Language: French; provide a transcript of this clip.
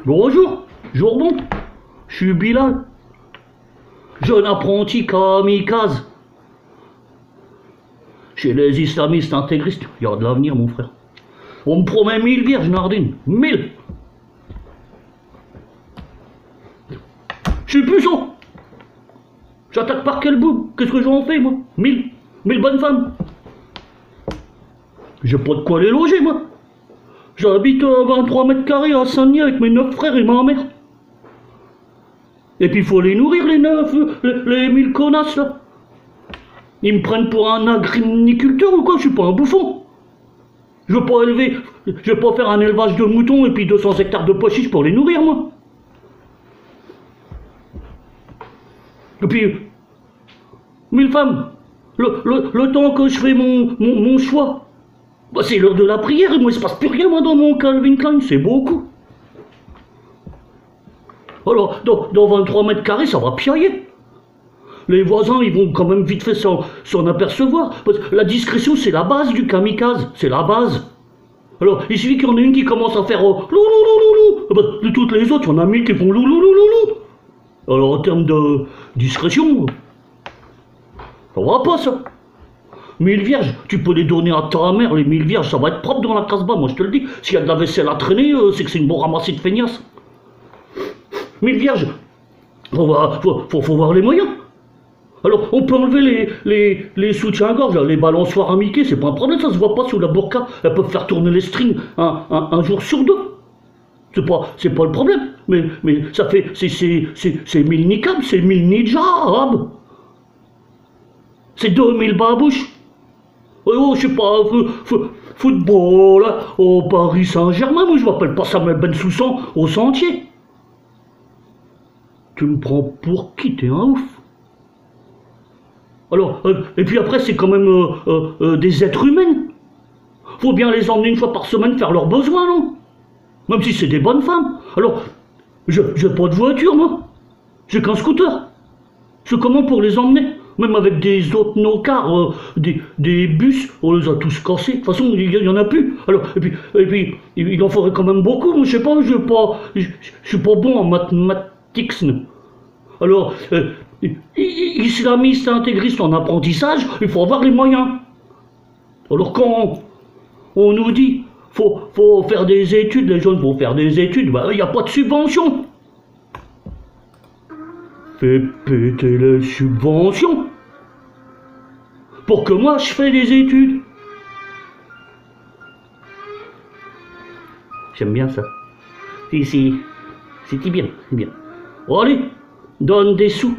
Bonjour, jour bon, je suis Bilal, jeune apprenti kamikaze. Chez les islamistes intégristes, il y a de l'avenir mon frère. On me promet 1000 vierges Nardine, 1000. Je suis puissant. J'attaque par quel bout? Qu'est-ce que j'en fais moi? 1000 bonnes femmes. J'ai pas de quoi les loger moi. J'habite à 23 mètres carrés à Saint-Denis avec mes 9 frères et ma mère. Et puis il faut les nourrir les 9, les 1000 connasses là. Ils me prennent pour un agriculteur ou quoi? Je suis pas un bouffon. Je vais pas faire un élevage de moutons et puis 200 hectares de pois chiches pour les nourrir moi. Et puis 1000 femmes. Le temps que je fais mon choix. Bah, c'est l'heure de la prière et moi il se passe plus rien moi dans mon Calvin Klein, c'est beaucoup. Alors dans 23 mètres carrés ça va piailler. Les voisins ils vont quand même vite fait s'en apercevoir. Parce que la discrétion c'est la base du kamikaze, c'est la base. Alors il suffit qu'il y en ait une qui commence à faire louloulouloulou. Bah, de toutes les autres il y en a 1000 qui font louloulouloulou. Alors en termes de discrétion, ça va pas ça. 1000 vierges, tu peux les donner à ta mère, les 1000 vierges, ça va être propre dans la Casbah, moi je te le dis. S'il y a de la vaisselle à traîner, c'est que c'est une bonne ramassée de feignasses. 1000 vierges, faut voir les moyens. Alors, on peut enlever les soutiens-gorge, les balançoires à Mickey, c'est pas un problème, ça se voit pas sous la burqa. Elles peuvent faire tourner les strings un jour sur deux. C'est pas le problème. Mais ça fait, c'est 1000 niqab, c'est 1000 nijab. C'est 2000 babouches. Oh, je sais pas, football, au Paris Saint-Germain, moi je m'appelle pas Samuel Bensoussan au Sentier. Tu me prends pour qui? T'es un ouf. Alors, et puis après c'est quand même des êtres humains. Faut bien les emmener une fois par semaine faire leurs besoins, non? Même si c'est des bonnes femmes. Alors, j'ai pas de voiture, moi. J'ai qu'un scooter. Je fais comment pour les emmener? Même avec des autocars, des bus, on les a tous cassés. De toute façon, il y en a plus. Alors, et puis, il en faudrait quand même beaucoup. Moi, je sais pas, je suis pas bon en mathématiques. Alors, islamiste, intégriste en apprentissage, il faut avoir les moyens. Alors quand on nous dit faut faire des études, les jeunes vont faire des études, bah il n'y a pas de subvention. Fais péter les subventions pour que moi je fais des études. J'aime bien ça. C'est bien, c'est bien. Bon, allez, donne des sous.